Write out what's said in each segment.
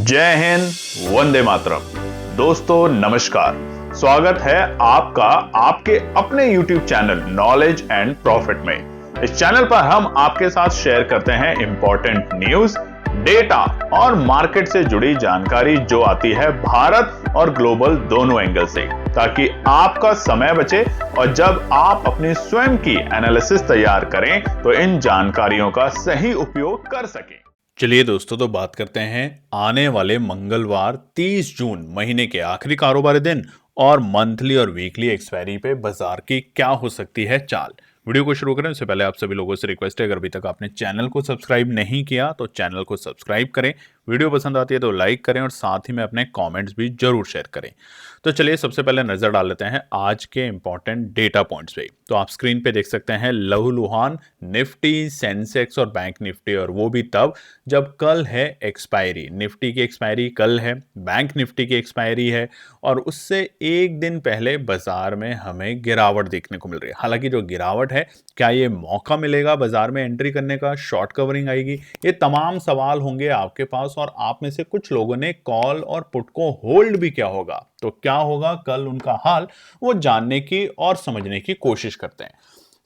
जय हिंद, वंदे मातरम। दोस्तों नमस्कार, स्वागत है आपका आपके अपने YouTube channel knowledge and profit में। इस चैनल पर हम आपके साथ शेयर करते हैं इंपॉर्टेंट न्यूज, डेटा और मार्केट से जुड़ी जानकारी जो आती है भारत और ग्लोबल दोनों एंगल से, ताकि आपका समय बचे और जब आप अपनी स्वयं की एनालिसिस तैयार करें तो इन जानकारियों का सही उपयोग कर सकें। चलिए दोस्तों, तो बात करते हैं आने वाले मंगलवार 30 जून महीने के आखिरी कारोबारी दिन और मंथली और वीकली एक्सपायरी पे बाजार की क्या हो सकती है चाल। वीडियो को शुरू करें उससे पहले आप सभी लोगों से रिक्वेस्ट है, अगर अभी तक आपने चैनल को सब्सक्राइब नहीं किया तो चैनल को सब्सक्राइब करें, वीडियो पसंद आती है तो लाइक करें और साथ ही में अपने कमेंट्स भी जरूर शेयर करें। तो चलिए सबसे पहले नजर डाल लेते हैं आज के इंपॉर्टेंट डेटा पॉइंट्स पे। तो आप स्क्रीन पे देख सकते हैं लहूलुहान निफ्टी, सेंसेक्स और बैंक निफ्टी, और वो भी तब जब कल है एक्सपायरी। निफ्टी की एक्सपायरी कल है, बैंक निफ्टी की एक्सपायरी है और उससे एक दिन पहले बाजार में हमें गिरावट देखने को मिल रही है। हालांकि जो गिरावट है, क्या ये मौका मिलेगा बाजार में एंट्री करने का, शॉर्ट कवरिंग आएगी, ये तमाम सवाल होंगे आपके पास। और आप में से कुछ लोगों ने कॉल और पुट को होल्ड भी किया होगा, तो क्या होगा कल उनका हाल, वो जानने की और समझने की कोशिश करते हैं।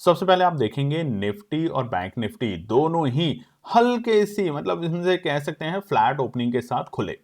सबसे पहले आप देखेंगे निफ्टी और बैंक निफ्टी दोनों ही हल्के सी, मतलब इनसे कह सकते हैं फ्लैट ओपनिंग के साथ खुले,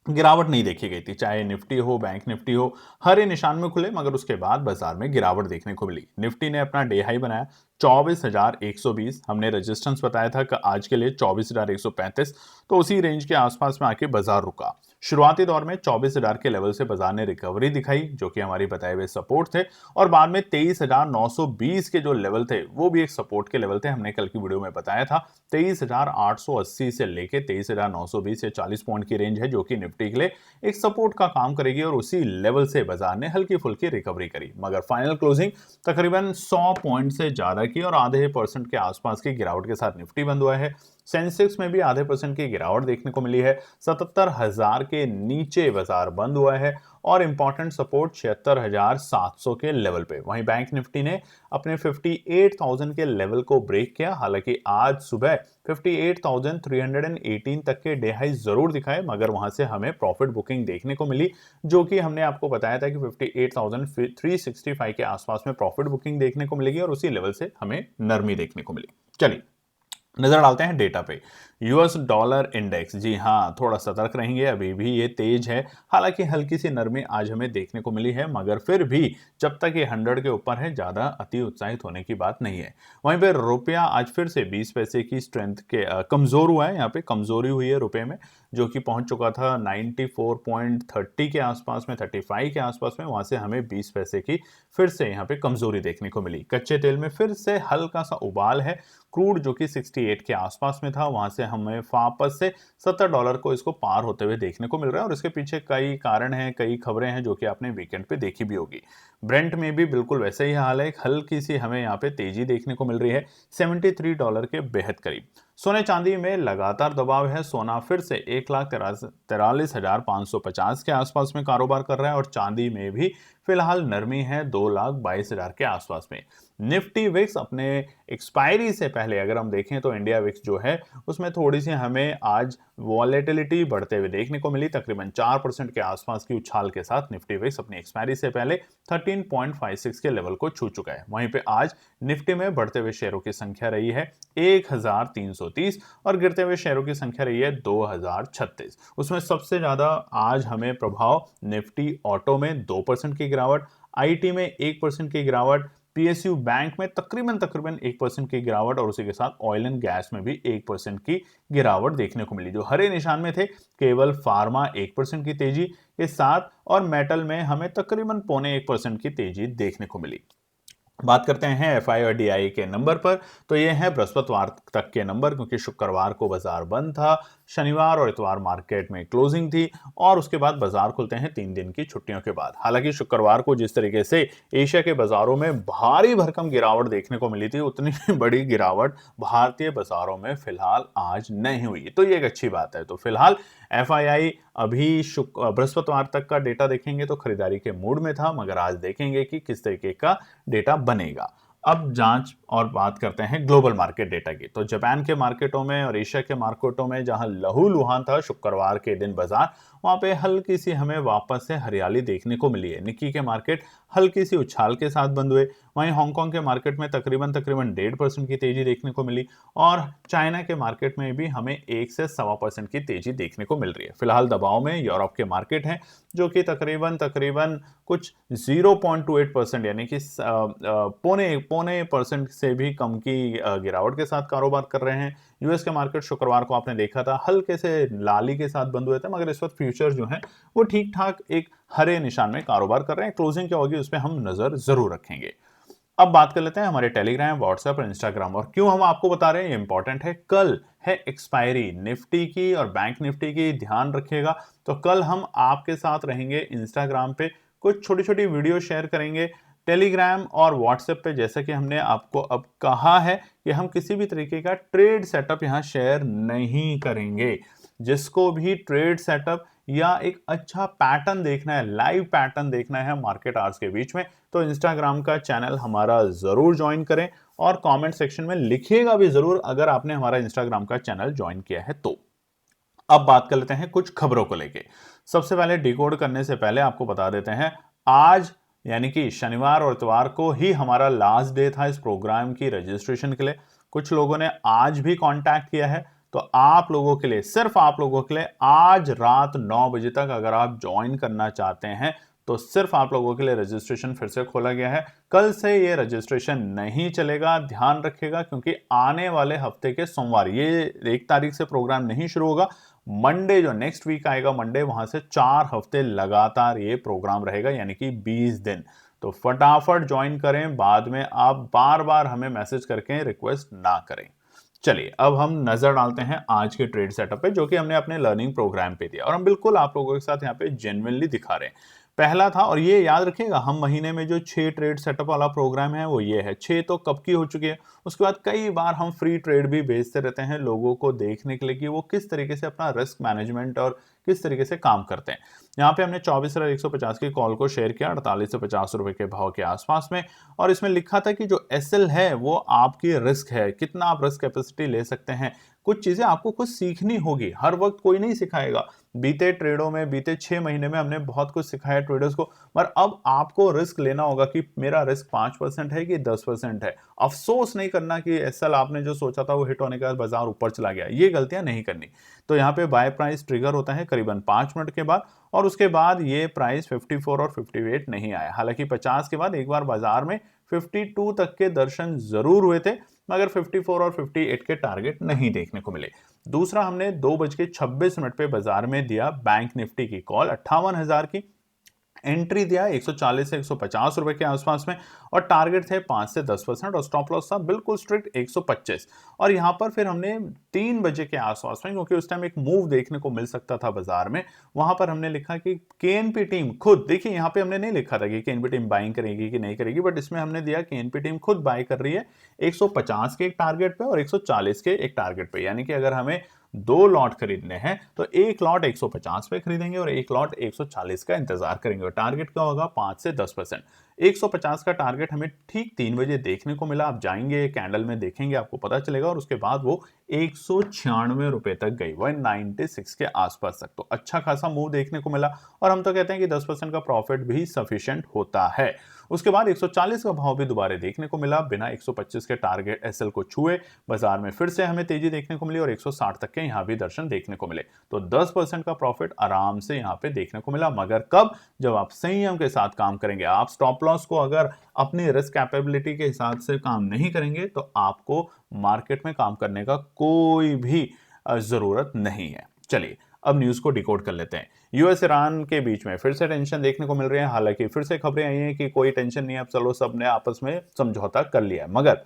गिरावट नहीं देखी गई थी। चाहे निफ्टी हो बैंक निफ्टी हो, हरे निशान में खुले, मगर उसके बाद बाजार में गिरावट देखने को मिली। निफ्टी ने अपना डे हाई बनाया 24,120, हमने रेजिस्टेंस बताया था कि आज के लिए 24,135, तो उसी रेंज के आसपास में आके बाजार रुका। शुरुआती दौर में 24,000 के लेवल से बाजार ने रिकवरी दिखाई, जो कि हमारी बताए हुए सपोर्ट थे, और बाद में 23,920 के जो लेवल थे वो भी एक सपोर्ट के लेवल थे। हमने कल की वीडियो में बताया था 23,880 से लेके 23,920 से 40 पॉइंट की रेंज है, जो कि निफ्टी के लिए एक सपोर्ट का काम करेगी, और उसी लेवल से बाजार ने हल्की फुल्की रिकवरी करी। मगर फाइनल क्लोजिंग तकरीबन 100 पॉइंट से ज्यादा की और आधे परसेंट के आसपास की गिरावट के साथ निफ्टी बंद हुआ है। सेंसेक्स में भी आधे परसेंट की गिरावट देखने को मिली है, 77,000 के नीचे बाजार बंद हुआ है और इंपॉर्टेंट सपोर्ट 76,700 के लेवल पे। वहीं बैंक निफ्टी ने अपने 58,000 के लेवल को ब्रेक किया। हालांकि आज सुबह 58,318 तक के डे हाई जरूर दिखाए, मगर वहां से हमें प्रॉफिट बुकिंग देखने को मिली, जो कि हमने आपको बताया था कि 58,365 के आसपास में प्रॉफिट बुकिंग देखने को मिलेगी और उसी लेवल से हमें नरमी देखने को मिली। चलिए नजर डालते हैं डेटा पे। यूएस डॉलर इंडेक्स, जी हाँ, थोड़ा सतर्क रहेंगे, अभी भी ये तेज है। हालांकि हल्की सी नरमी आज हमें देखने को मिली है, मगर फिर भी जब तक ये 100 के ऊपर है ज्यादा अति उत्साहित होने की बात नहीं है। वहीं पे रुपया आज फिर से 20 पैसे की स्ट्रेंथ के कमजोर हुआ है। यहाँ पे कमजोरी हुई है रुपए में, जो कि पहुंच चुका था 94.30 के आसपास में, 35 के आसपास में। वहां से हमें 20 पैसे की फिर से यहाँ पे कमजोरी देखने को मिली। कच्चे तेल में फिर से हल्का सा उबाल है। क्रूड जो कि 68 के आसपास में था, वहां से हमें वापस से $70 को इसको पार होते हुए देखने को मिल रहा है, और इसके पीछे कई कारण हैं, कई खबरें हैं जो कि आपने वीकेंड पे देखी भी होगी। ब्रेंट में भी बिल्कुल वैसे ही हाल है, एक हल्की सी हमें यहाँ पे तेजी देखने को मिल रही है, $73 के बेहद करीब। सोने चांदी में लगातार दबाव है। सोना फिर से 1,43,550 के आसपास में कारोबार कर रहा है, और चांदी में भी फिलहाल नरमी है 2,22,000 के आसपास में। निफ्टी विक्स अपने एक्सपायरी से पहले अगर हम देखें तो इंडिया विक्स जो है उसमें थोड़ी सी हमें आज वॉलेटिलिटी बढ़ते हुए देखने को मिली। तकरीबन 4% के आसपास की उछाल के साथ निफ्टी विक्स अपनी एक्सपायरी से पहले 13.56 के लेवल को छू चुका है। वहीं पे आज निफ्टी में बढ़ते हुए शेयरों की संख्या रही है 1,330 और गिरते हुए शेयरों की संख्या रही है 2,036। उसमें सबसे ज्यादा आज हमें प्रभाव निफ्टी ऑटो में 2% की गिरावट, आईटी में 1% की गिरावट, पीएसयू बैंक में तकरीबन 1% की गिरावट, और उसी के साथ ऑयल एंड गैस में भी 1% की गिरावट देखने को मिली। जो हरे निशान में थे केवल फार्मा 1% की तेजी के साथ, और मेटल में हमें तकरीबन 0.25% की तेजी देखने को मिली। बात करते हैं एफआई और डीआई के नंबर पर, तो ये है बृहस्पतिवार तक के नंबर, क्योंकि शुक्रवार को बाजार बंद था, शनिवार और इतवार मार्केट में क्लोजिंग थी, और उसके बाद बाजार खुलते हैं 3 दिन की छुट्टियों के बाद। हालांकि शुक्रवार को जिस तरीके से एशिया के बाजारों में भारी भरकम गिरावट देखने को मिली थी, उतनी बड़ी गिरावट भारतीय बाजारों में फिलहाल आज नहीं हुई, तो ये एक अच्छी बात है। तो फिलहाल एफआईआई अभी बृहस्पतिवार तक का डेटा देखेंगे तो खरीदारी के मूड में था, मगर आज देखेंगे कि किस तरीके का डेटा बनेगा। अब जांच और बात करते हैं ग्लोबल मार्केट डेटा की। तो जापान के मार्केटों में और एशिया के मार्केटों में जहां लहूलुहान था शुक्रवार के दिन बाजार, वहां पे हल्की सी हमें वापस से हरियाली देखने को मिली है। निक्की के मार्केट हल्की सी उछाल के साथ बंद हुए। वहीं हांगकांग के मार्केट में तकरीबन तकरीबन 1.5% की तेजी देखने को मिली और चाइना के मार्केट में भी हमें 1 से 1.25% की तेजी देखने को मिल रही है। फिलहाल दबाव में यूरोप के मार्केट हैं जो कि तकरीबन तकरीबन कुछ 0.28% यानी कि पौने पौने परसेंट से भी कम की गिरावट के साथ कारोबार कर रहे हैं। यूएस के मार्केट शुक्रवार को आपने देखा था हल्के से लाली के साथ बंद हुए थे, मगर इस वक्त फ्यूचर जो है वो ठीक ठाक एक हरे निशान में कारोबार कर रहे हैं। क्लोजिंग क्या होगी उस पर हम नजर जरूर रखेंगे। अब बात कर लेते हैं हमारे टेलीग्राम, व्हाट्सएप और इंस्टाग्राम, और क्यों हम आपको बता रहे हैं ये इंपॉर्टेंट है। कल है एक्सपायरी निफ्टी की और बैंक निफ्टी की, ध्यान रखिएगा। तो कल हम आपके साथ रहेंगे इंस्टाग्राम पे, कुछ छोटी छोटी वीडियो शेयर करेंगे। टेलीग्राम और व्हाट्सएप पे जैसा कि हमने आपको अब कहा है कि हम किसी भी तरीके का ट्रेड सेटअप यहां शेयर नहीं करेंगे। जिसको भी ट्रेड सेटअप या एक अच्छा पैटर्न देखना है, लाइव पैटर्न देखना है मार्केट आवर्स के बीच में, तो इंस्टाग्राम का चैनल हमारा जरूर ज्वाइन करें और कमेंट सेक्शन में लिखिएगा भी जरूर अगर आपने हमारा इंस्टाग्राम का चैनल ज्वाइन किया है तो। अब बात कर लेते हैं कुछ खबरों को लेके। सबसे पहले डिकोड करने से पहले आपको बता देते हैं आज यानी कि शनिवार और इतवार को ही हमारा लास्ट डे था इस प्रोग्राम की रजिस्ट्रेशन के लिए। कुछ लोगों ने आज भी कांटेक्ट किया है, तो आप लोगों के लिए, सिर्फ आप लोगों के लिए आज रात 9 बजे तक अगर आप ज्वाइन करना चाहते हैं तो सिर्फ आप लोगों के लिए रजिस्ट्रेशन फिर से खोला गया है। कल से ये रजिस्ट्रेशन नहीं चलेगा, ध्यान रखिएगा, क्योंकि आने वाले हफ्ते के सोमवार, ये 1 तारीख से प्रोग्राम नहीं शुरू होगा, मंडे जो नेक्स्ट वीक आएगा मंडे, वहां से 4 हफ्ते लगातार ये प्रोग्राम रहेगा यानी कि 20 दिन। तो फटाफट ज्वाइन करें, बाद में आप बार बार हमें मैसेज करके रिक्वेस्ट ना करें। चलिए अब हम नजर डालते हैं आज के ट्रेड सेटअप पे जो कि हमने अपने लर्निंग प्रोग्राम पे दिया और हम बिल्कुल आप लोगों के साथ यहाँ पे जेन्युइनली दिखा रहे हैं। पहला था, और ये याद रखिएगा, हम महीने में जो 6 ट्रेड सेटअप वाला प्रोग्राम है वो ये है। 6 तो कब की हो चुकी है। उसके बाद कई बार हम फ्री ट्रेड भी भेजते रहते हैं लोगों को देखने के लिए कि वो किस तरीके से अपना रिस्क मैनेजमेंट और किस तरीके से काम करते हैं। यहाँ पे हमने 24,150 की कॉल को शेयर किया 48 से 50 रुपए के भाव के आसपास में, और इसमें लिखा था कि जो एसएल है वो आपकी रिस्क है, कितना आप रिस्क कैपेसिटी ले सकते हैं। कुछ चीजें आपको कुछ सीखनी होगी, हर वक्त कोई नहीं सिखाएगा। बीते ट्रेडों में, बीते 6 महीने में हमने बहुत कुछ सिखाया ट्रेडर्स को, पर अब आपको रिस्क लेना होगा कि मेरा रिस्क 5% है कि 10% है। अफसोस नहीं करना कि एसएल आपने जो सोचा था वो हिट होने के बाद बाजार ऊपर चला गया, ये गलतियां नहीं करनी। तो यहाँ पे बाय प्राइस ट्रिगर होता है करीबन 5 मिनट के बाद, और उसके बाद ये प्राइस 54 और 58 नहीं आया। हालांकि 50 के बाद एक बार बाजार में 52 तक के दर्शन जरूर हुए थे, मगर 54 और 58 के टारगेट नहीं देखने को मिले। दूसरा, हमने 2:26 पे बाजार में दिया बैंक निफ्टी की कॉल 58,000 की, एंट्री दिया 140 से 150 रुपए के आसपास में, और टारगेट थे 5 से 10% और स्टॉप लॉस था बिल्कुल स्ट्रिक्ट 125। और यहां पर फिर हमने 3 बजे के आसपास में, क्योंकि उस टाइम एक मूव देखने को मिल सकता था बाजार में, वहां पर हमने लिखा कि केएनपी टीम खुद, देखिए यहां पे हमने नहीं लिखा था कि केएनपी टीम बाइंग करेगी कि नहीं करेगी, बट इसमें हमने दिया केएनपी टीम खुद बाय कर रही है 150 के एक टारगेट पे और 140 के एक टारगेट पे। यानी कि अगर हमें 2 लॉट खरीदने हैं तो एक लॉट 150 पे खरीदेंगे और एक लॉट 140 का इंतजार करेंगे। टारगेट क्या होगा? 5 से 10%। 150 का टारगेट हमें ठीक 3 बजे देखने को मिला। आप जाएंगे कैंडल में देखेंगे, आपको पता चलेगा, और उसके बाद वो 196 रुपए तक गई, 196 के आसपास तक। तो अच्छा खासा मूव देखने को मिला, और हम तो कहते हैं कि 10% का प्रॉफिट भी सफिशिएंट होता है। उसके बाद 140 का भाव भी दोबारा देखने को मिला, बिना 125 के टारगेट एसएल को छुए बाजार में फिर से हमें तेजी देखने को मिली और 160 तक के यहां भी दर्शन देखने को मिले। तो 10% का प्रॉफिट आराम से यहां पे देखने को मिला, मगर कब? जब आप संयम के साथ काम करेंगे। आप स्टॉप लॉस को अगर अपनी रिस्क कैपेबिलिटी के हिसाब से काम नहीं करेंगे तो आपको मार्केट में काम करने का कोई भी जरूरत नहीं है। चलिए अब न्यूज को डिकोड कर लेते हैं। यूएस ईरान के बीच में फिर से टेंशन देखने को मिल रही है। हालांकि फिर से खबरें आई हैं कि कोई टेंशन नहीं है, अब चलो सबने आपस में समझौता कर लिया है, मगर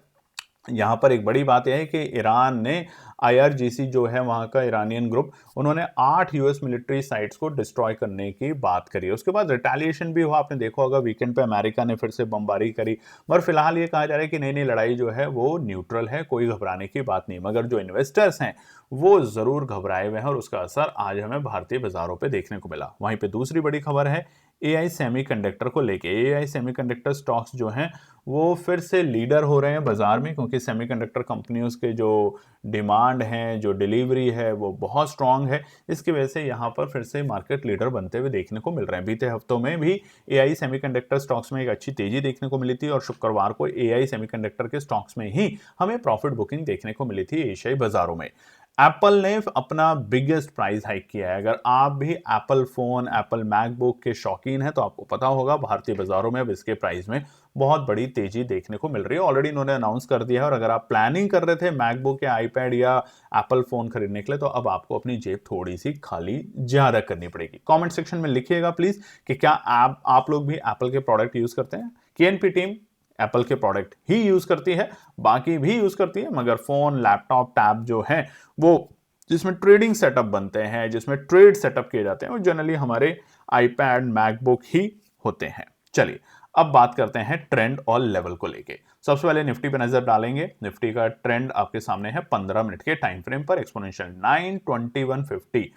यहां पर एक बड़ी बात यह है कि ईरान ने आईआरजीसी जो है वहां का ईरानियन ग्रुप, उन्होंने 8 यूएस मिलिट्री साइट्स को डिस्ट्रॉय करने की बात करी है। उसके बाद रिटेलिएशन भी हुआ, आपने देखा होगा वीकेंड पे अमेरिका ने फिर से बमबारी करी, मगर फिलहाल ये कहा जा रहा है कि नई नई लड़ाई जो है वो न्यूट्रल है, कोई घबराने की बात नहीं। मगर जो इन्वेस्टर्स हैं वो जरूर घबराए हुए हैं, और उसका असर आज हमें भारतीय बाजारों पर देखने को मिला। वहीं पर दूसरी बड़ी खबर है एआई सेमीकंडक्टर को लेके। एआई सेमीकंडक्टर स्टॉक्स जो हैं वो फिर से लीडर हो रहे हैं बाजार में, क्योंकि सेमीकंडक्टर कंपनियों के जो डिमांड है, जो डिलीवरी है, वो बहुत स्ट्रांग है। इसकी वजह से यहाँ पर फिर से मार्केट लीडर बनते हुए देखने को मिल रहे हैं। बीते हफ्तों में भी एआई सेमीकंडक्टर स्टॉक्स में एक अच्छी तेजी देखने को मिली थी और शुक्रवार को एआई सेमीकंडक्टर के स्टॉक्स में ही हमें प्रॉफिट बुकिंग देखने को मिली थी एशियाई बाजारों में। एप्पल ने अपना बिगेस्ट प्राइस हाइक किया है। अगर आप भी एप्पल फोन, एप्पल मैकबुक के शौकीन हैं तो आपको पता होगा भारतीय बाजारों में अब इसके प्राइस में बहुत बड़ी तेजी देखने को मिल रही है। ऑलरेडी इन्होंने अनाउंस कर दिया है और अगर आप प्लानिंग कर रहे थे मैकबुक या आईपैड या एप्पल फोन खरीदने के लिए तो अब आपको अपनी जेब थोड़ी सी खाली ज्यादा करनी पड़ेगी। कमेंट सेक्शन में लिखिएगा प्लीज कि क्या आप लोग भी एप्पल के प्रोडक्ट यूज करते हैं। केएनपी टीम एप्पल के प्रोडक्ट ही यूज करती है, बाकी भी यूज करती है, मगर फोन, लैपटॉप, टैब जो है वो जिसमें ट्रेडिंग सेटअप बनते हैं, जिसमें ट्रेड सेटअप किए जाते हैं, वो जनरली हमारे आईपैड, मैकबुक ही होते हैं। चलिए अब बात करते हैं ट्रेंड और लेवल को लेके। सबसे पहले निफ्टी पे नजर डालेंगे। निफ्टी का ट्रेंड आपके सामने है 15 मिनट के टाइम फ्रेम पर। एक्सपोनेंशियल 92150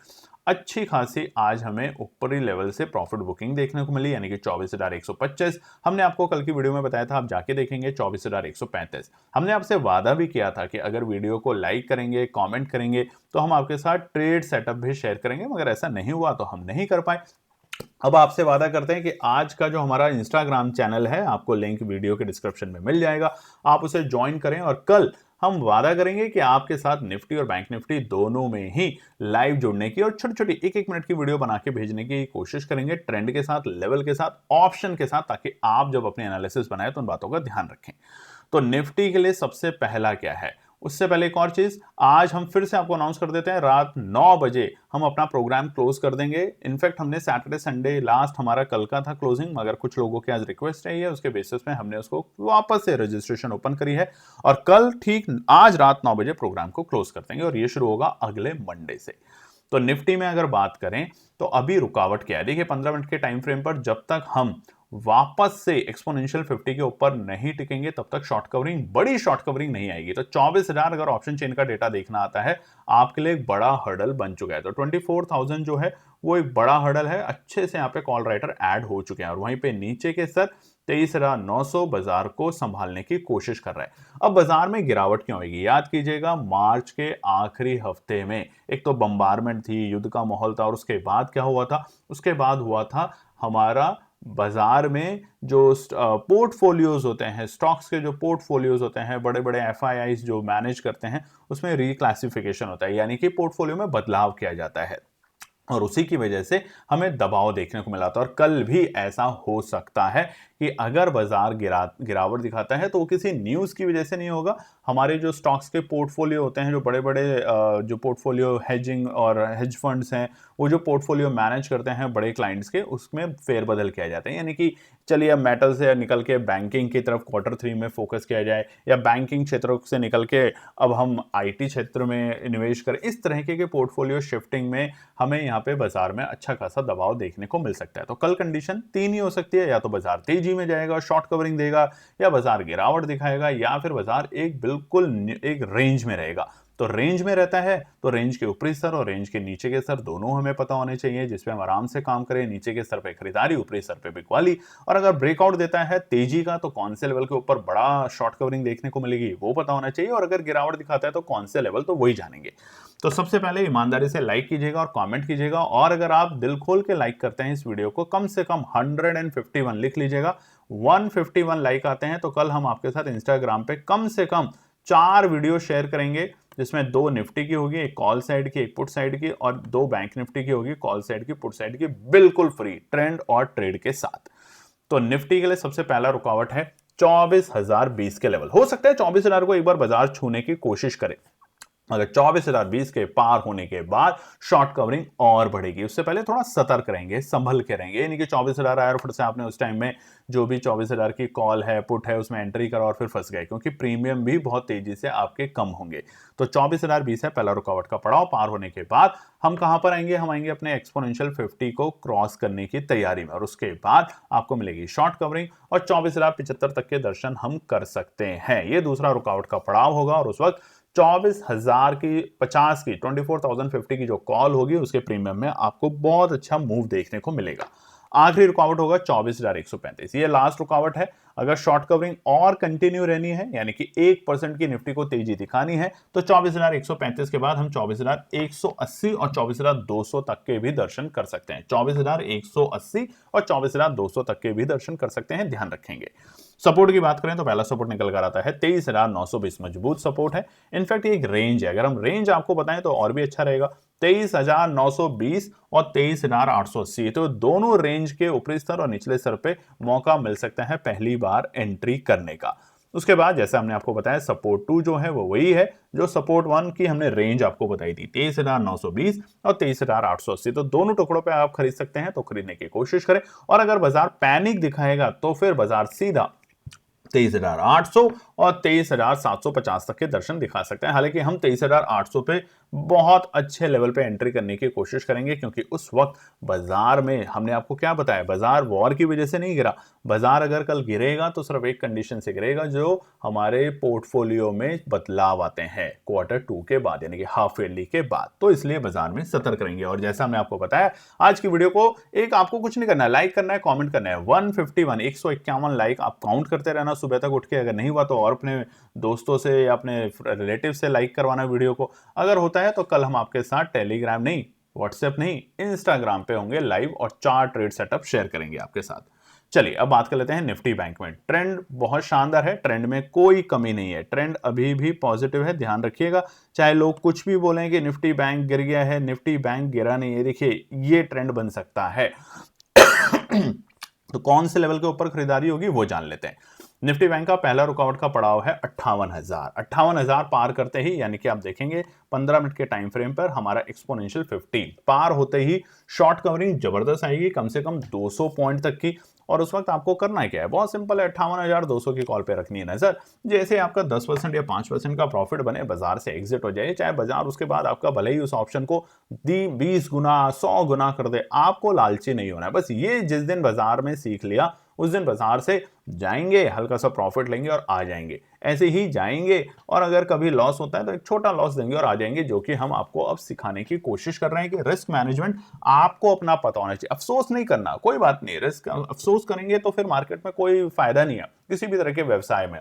अच्छी खासी आज हमें ऊपरी लेवल से प्रॉफिट बुकिंग देखने को मिली, यानी कि 24,125। हमने आपको कल की वीडियो में बताया था, आप जाके देखेंगे 24,135। हमने आपसे वादा भी किया था कि अगर वीडियो को लाइक करेंगे, कमेंट करेंगे तो हम आपके साथ ट्रेड सेटअप भी शेयर करेंगे, मगर ऐसा नहीं हुआ तो हम नहीं कर पाए। अब आपसे वादा करते हैं कि आज का जो हमारा इंस्टाग्राम चैनल है, आपको लिंक वीडियो के डिस्क्रिप्शन में मिल जाएगा, आप उसे ज्वाइन करें और कल हम वादा करेंगे कि आपके साथ निफ्टी और बैंक निफ्टी दोनों में ही लाइव जुड़ने की और छोटी छोटी एक एक मिनट की वीडियो बना के भेजने की कोशिश करेंगे, ट्रेंड के साथ, लेवल के साथ, ऑप्शन के साथ, ताकि आप जब अपने एनालिसिस बनाए तो उन बातों का ध्यान रखें। तो निफ्टी के लिए सबसे पहला क्या है, उससे पहले एक और चीज, आज हम फिर से आपको अनाउंस कर देते हैं, रात 9 बजे हम अपना प्रोग्राम क्लोज कर देंगे। इनफैक्ट हमने सैटरडे संडे लास्ट हमारा कल का था क्लोजिंग, मगर कुछ लोगों की आज रिक्वेस्ट रही है, उसके बेसिस में हमने उसको वापस से रजिस्ट्रेशन ओपन करी है और कल ठीक आज रात 9 बजे प्रोग्राम को क्लोज कर देंगे और ये शुरू होगा अगले मंडे से। तो निफ्टी में अगर बात करें तो अभी रुकावट क्या है, देखिए 15 मिनट के टाइम फ्रेम पर जब तक हम वापस से एक्सपोनेंशियल 50 के ऊपर नहीं टिकेंगे तब तक शॉर्ट कवरिंग, बड़ी शॉर्ट कवरिंग नहीं आएगी। तो 24,000 अगर ऑप्शन चेन का डेटा देखना आता है आपके लिए एक बड़ा हर्डल बन चुका है। तो 24,000 जो है वो एक बड़ा हर्डल है, अच्छे से यहाँ पे कॉल राइटर ऐड हो चुके हैं और वहीं पे नीचे के सर 23,900 बाजार को संभालने की कोशिश कर रहा है। अब बाजार में गिरावट क्यों आएगी, याद कीजिएगा मार्च के आखिरी हफ्ते में एक तो बम्बारमेंट थी, युद्ध का माहौल था और उसके बाद क्या हुआ था, उसके बाद हुआ था हमारा बाजार में जो पोर्टफोलियोज होते हैं, स्टॉक्स के जो पोर्टफोलियोज होते हैं, बड़े बड़े एफआईआईज जो मैनेज करते हैं, उसमें रिक्लासिफिकेशन होता है, यानी कि पोर्टफोलियो में बदलाव किया जाता है और उसी की वजह से हमें दबाव देखने को मिला था। और कल भी ऐसा हो सकता है कि अगर बाजार गिरावट दिखाता है तो वो किसी न्यूज़ की वजह से नहीं होगा, हमारे जो स्टॉक्स के पोर्टफोलियो होते हैं, जो बड़े बड़े जो पोर्टफोलियो हेजिंग और हेज फंड्स हैं, वो जो पोर्टफोलियो मैनेज करते हैं बड़े क्लाइंट्स के, उसमें फेरबदल किया जाता है। यानी कि चलिए अब मेटल से निकल के बैंकिंग की तरफ Q3 में फोकस किया जाए, या बैंकिंग क्षेत्रों से निकल के अब हम आईटी क्षेत्र में निवेश करें, इस तरह के पोर्टफोलियो शिफ्टिंग में हमें यहाँ पे बाजार में अच्छा खासा दबाव देखने को मिल सकता है। तो कल कंडीशन तीन ही हो सकती है, या तो बाजार तेजी में जाएगा, शॉर्ट कवरिंग देगा, या बाजार गिरावट दिखाएगा, या फिर बाजार एक बिल्कुल एक रेंज में रहेगा। तो रेंज में रहता है तो रेंज के ऊपरी स्तर और रेंज के नीचे के स्तर दोनों हमें पता होने चाहिए, जिसपे हम आराम से काम करें। नीचे के स्तर पे खरीदारी, ऊपरी स्तर पे बिकवाली। और अगर ब्रेकआउट देता है तेजी का तो कौन से लेवल के ऊपर बड़ा शॉर्ट कवरिंग देखने को मिलेगी वो पता होना चाहिए, और अगर गिरावट दिखाता है तो कौन से लेवल, तो वही जानेंगे। तो सबसे पहले ईमानदारी से लाइक कीजिएगा और कमेंट कीजिएगा, और अगर आप दिल खोल के लाइक करते हैं इस वीडियो को, कम से कम 151 लिख लीजिएगा। 151 लाइक आते हैं तो कल हम आपके साथ इंस्टाग्राम पे कम से कम 4 वीडियो शेयर करेंगे, जिसमें 2 निफ्टी की होगी, एक कॉल साइड की, एक पुट साइड की, और 2 बैंक निफ्टी की होगी, कॉल साइड की, पुट साइड की, बिल्कुल फ्री, ट्रेंड और ट्रेड के साथ। तो निफ्टी के लिए सबसे पहला रुकावट है 24,020 के लेवल। हो सकता है 24,000 को एक बार बाजार छूने की कोशिश करे, अगर 24,020 के पार होने के बाद शॉर्ट कवरिंग और बढ़ेगी। उससे पहले थोड़ा सतर्क रहेंगे, संभल के रहेंगे, यानी कि 24,000 आया और फिर से आपने उस टाइम में जो भी 24,000 की कॉल है, पुट है, उसमें एंट्री करा और फिर फंस गए, क्योंकि प्रीमियम भी बहुत तेजी से आपके कम होंगे। तो 24,020 है पहला रुकावट का पड़ाव। पार होने के बाद हम कहां पर आएंगे, हम आएंगे अपने एक्सपोनेंशियल 50 को क्रॉस करने की तैयारी में, और उसके बाद आपको मिलेगी शॉर्ट कवरिंग और 24,075 तक के दर्शन हम कर सकते हैं। ये दूसरा रुकावट का पड़ाव होगा, और उस वक्त 24,000 की 50 की 24,050 की जो कॉल होगी उसके प्रीमियम में आपको बहुत अच्छा मूव देखने को मिलेगा। आखिरी रुकावट होगा 24,135, ये लास्ट रुकावट है। अगर शॉर्ट कवरिंग और कंटिन्यू रहनी है, यानी कि 1% की निफ्टी को तेजी दिखानी है, तो 24,135 के बाद हम 24,180 और 24,200 तक के भी दर्शन कर सकते हैं। 24,180 और 24,200 तक के भी दर्शन कर सकते हैं, ध्यान रखेंगे। सपोर्ट की बात करें तो पहला सपोर्ट निकल कर आता है 23,920, मजबूत सपोर्ट है। इनफैक्ट ये एक रेंज है, अगर हम रेंज आपको बताएं तो और भी अच्छा रहेगा। 23,920 और 23,880, तो दोनों रेंज के ऊपरी स्तर और निचले स्तर पे मौका मिल सकता है पहली बार एंट्री करने का। उसके बाद जैसे हमने आपको बताया सपोर्ट 2 जो है वो वही है जो सपोर्ट 1 की हमने रेंज आपको बताई थी, 23,920 और 23,880, तो दोनों टुकड़ों पे आप खरीद सकते हैं, तो खरीदने की कोशिश करें। और अगर बाजार पैनिक दिखाएगा तो फिर बाजार सीधा 23,800 और 23,750 तक के दर्शन दिखा सकते हैं। हालांकि हम 23,800 पे बहुत अच्छे लेवल पे एंट्री करने की कोशिश करेंगे, क्योंकि उस वक्त बाजार में हमने आपको क्या बताया, बाजार वॉर की वजह से नहीं गिरा। बाजार अगर कल गिरेगा तो सिर्फ एक कंडीशन से गिरेगा, जो हमारे पोर्टफोलियो में बदलाव आते हैं Q2 के बाद, यानी कि हाफ ईयरली के बाद, तो इसलिए बाजार में सतर्क रहेंगे। और जैसा हमने आपको बताया, आज की वीडियो को एक आपको कुछ नहीं करना है, लाइक करना है, कॉमेंट करना है। 151 लाइक आप काउंट करते रहना सुबह तक उठ के, अगर नहीं हुआ तो और अपने दोस्तों से या अपने रिलेटिव से लाइक करवाना वीडियो को। अगर होता है तो कल हम आपके साथ टेलीग्राम नहीं, व्हाट्सएप नहीं, इंस्टाग्राम पे होंगे लाइव और 4 ट्रेड सेटअप शेयर करेंगे आपके साथ। चलिए अब बात कर लेते हैं निफ्टी बैंक में। ट्रेंड बहुत शानदार है, ट्रेंड में कोई कमी नहीं है, ट्रेंड अभी भी पॉजिटिव है, ध्यान रखिएगा। चाहे लोग कुछ भी बोलें कि निफ्टी बैंक गिर गया है, निफ्टी बैंक गिरा नहीं है, देखिए ये ट्रेंड बन सकता है। तो कौन से लेवल के ऊपर खरीदारी होगी वो जान लेते हैं। निफ्टी बैंक का पहला रुकावट का पड़ाव है 58,000। 58,000 पार करते ही, यानी कि आप देखेंगे 15 मिनट के टाइम फ्रेम पर हमारा एक्सपोनेंशियल 50 पार होते ही शॉर्ट कवरिंग जबरदस्त आएगी, कम से कम 200 पॉइंट तक की। और उस वक्त आपको करना है क्या है, बहुत सिंपल है, 58,200 की कॉल पे रखनी है नजर। जैसे आपका 10% या 5% का प्रॉफिट बने, बाजार से एग्जिट हो जाए, चाहे बाजार उसके बाद आपका भले ही उस ऑप्शन को 20 गुना 100 गुना कर दे, आपको लालची नहीं होना है। बस ये जिस दिन बाजार में सीख लिया, उस दिन बाजार से जाएंगे, हल्का सा प्रॉफिट लेंगे और आ जाएंगे, ऐसे ही जाएंगे। और अगर कभी लॉस होता है तो एक छोटा लॉस देंगे और आ जाएंगे, जो कि हम आपको अब सिखाने की कोशिश कर रहे हैं कि रिस्क मैनेजमेंट आपको अपना पता होना चाहिए। अफसोस नहीं करना, कोई बात नहीं, रिस्क अफसोस करेंगे तो फिर मार्केट में कोई फायदा नहीं है किसी भी तरह के व्यवसाय में,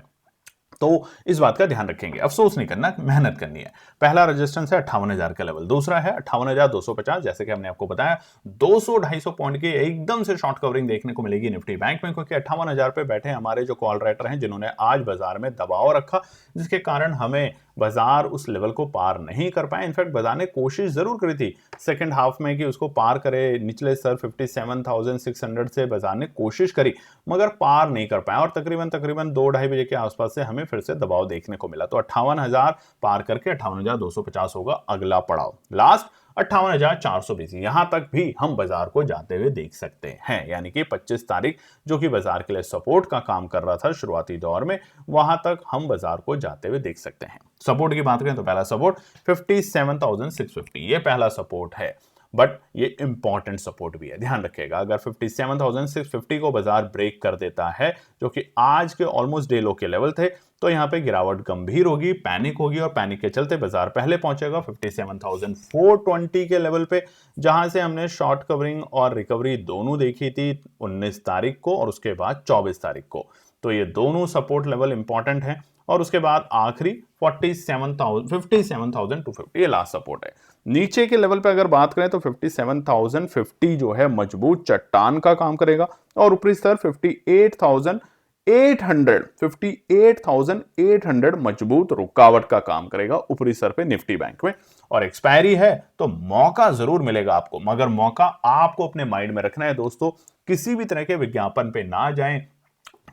तो इस बात का ध्यान रखेंगे, अफसोस नहीं करना, मेहनत करनी है। पहला रेजिस्टेंस है 58,000 का लेवल, दूसरा है 58,250। जैसे कि हमने आपको बताया 200-250 पॉइंट की एकदम से शॉर्ट कवरिंग देखने को मिलेगी निफ्टी बैंक में, क्योंकि 58,000 पे बैठे हमारे जो कॉल राइटर हैं, जिन्होंने आज बाजार में दबाव रखा, जिसके कारण हमें बाजार उस लेवल को पार नहीं कर पाए। इनफैक्ट बाजार ने कोशिश जरूर करी थी सेकंड हाफ में कि उसको पार करे, निचले स्तर 57,600 से बाजार ने कोशिश करी, मगर पार नहीं कर पाया। और तकरीबन 2-2:30 बजे के आसपास से हमें फिर से दबाव देखने को मिला। तो 58,000 पार करके 58,250 होगा अगला पड़ाव, लास्ट 58,420। यहां तक भी हम बाजार को जाते हुए देख सकते हैं, यानी कि 25 तारीख जो कि बाजार के लिए सपोर्ट का काम कर रहा था शुरुआती दौर में, वहां तक हम बाजार को जाते हुए देख सकते हैं। सपोर्ट की बात करें तो पहला सपोर्ट 57,650, ये पहला सपोर्ट है, बट ये इंपॉर्टेंट सपोर्ट भी है, ध्यान रखिएगा। अगर 57,650 को बाजार ब्रेक कर देता है, जो कि आज के ऑलमोस्ट डे लो के लेवल थे, तो यहां पे गिरावट गंभीर होगी, पैनिक होगी, और पैनिक के चलते बाजार पहले पहुंचेगा 57,420 के लेवल पे, जहां से हमने शॉर्ट कवरिंग और रिकवरी दोनों देखी थी 19 तारीख को और उसके बाद 24 तारीख को। तो ये दोनों सपोर्ट लेवल इंपॉर्टेंट है। और उसके बाद आखिरी 57,250, ये लास्ट सपोर्ट है। नीचे के लेवल पे अगर बात करें तो 57,050 जो है मजबूत चट्टान का काम करेगा, और ऊपरी स्तर 58,800 मजबूत रुकावट का काम करेगा ऊपरी स्तर पे निफ्टी बैंक में। और एक्सपायरी है तो मौका जरूर मिलेगा आपको, मगर मौका आपको अपने माइंड में रखना है दोस्तों। किसी भी तरह के विज्ञापन पे ना जाएं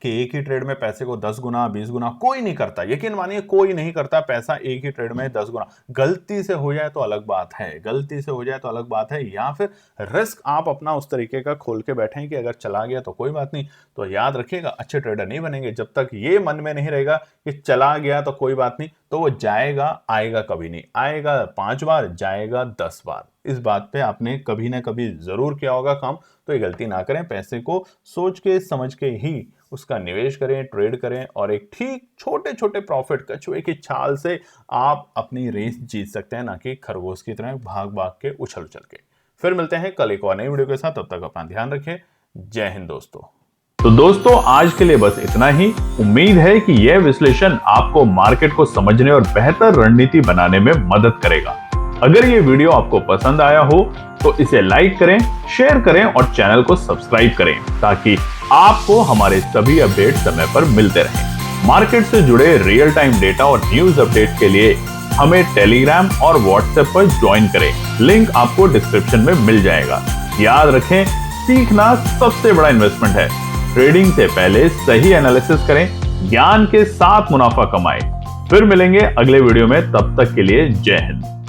कि एक ही ट्रेड में पैसे को 10 गुना 20 गुना, कोई नहीं करता, यकीन मानिए कोई नहीं करता पैसा एक ही ट्रेड में 10 गुना। गलती से हो जाए तो अलग बात है, गलती से हो जाए तो अलग बात है, या फिर रिस्क आप अपना उस तरीके का खोल के बैठे कि अगर चला गया तो कोई बात नहीं। तो याद रखिएगा, अच्छे ट्रेडर नहीं बनेंगे जब तक ये मन में नहीं रहेगा कि चला गया तो कोई बात नहीं, तो वो जाएगा, आएगा कभी नहीं, आएगा 5 बार, जाएगा 10 बार। इस बात पे आपने कभी ना कभी जरूर किया होगा काम, तो ये गलती ना करें। पैसे को सोच के समझ के ही उसका निवेश करें, ट्रेड करें, और एक ठीक छोटे छोटे प्रॉफिट, कछुए की छाल से आप अपनी रेस जीत सकते हैं, ना कि खरगोश की तरह भाग भाग के उछल उछल के। फिर मिलते हैं कल एक और नई वीडियो के साथ, तब तक अपना ध्यान रखें। जय हिंद दोस्तों। तो दोस्तों आज के लिए बस इतना ही। उम्मीद है कि यह विश्लेषण आपको मार्केट को समझने और बेहतर रणनीति बनाने में मदद करेगा। अगर ये वीडियो आपको पसंद आया हो तो इसे लाइक करें, शेयर करें और चैनल को सब्सक्राइब करें ताकि आपको हमारे सभी अपडेट समय पर मिलते रहें। मार्केट से जुड़े रियल टाइम डेटा और न्यूज अपडेट के लिए हमें टेलीग्राम और व्हाट्सएप पर ज्वाइन करें। लिंक आपको डिस्क्रिप्शन में मिल जाएगा। याद रखें, सीखना सबसे बड़ा इन्वेस्टमेंट है। ट्रेडिंग से पहले सही एनालिसिस करें, ज्ञान के साथ मुनाफा कमाएं। फिर मिलेंगे अगले वीडियो में, तब तक के लिए जय हिंद।